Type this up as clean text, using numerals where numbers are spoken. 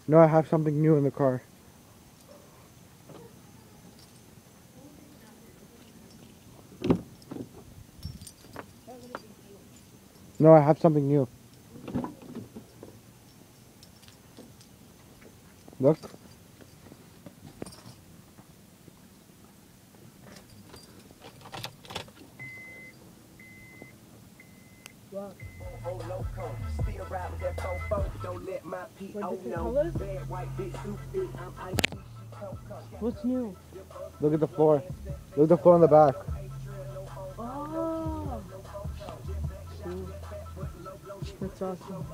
No, I have something new in the car. No, I have something new. Look. What? What's new? Look at the floor. Look at the floor in the back. Oh, that's awesome.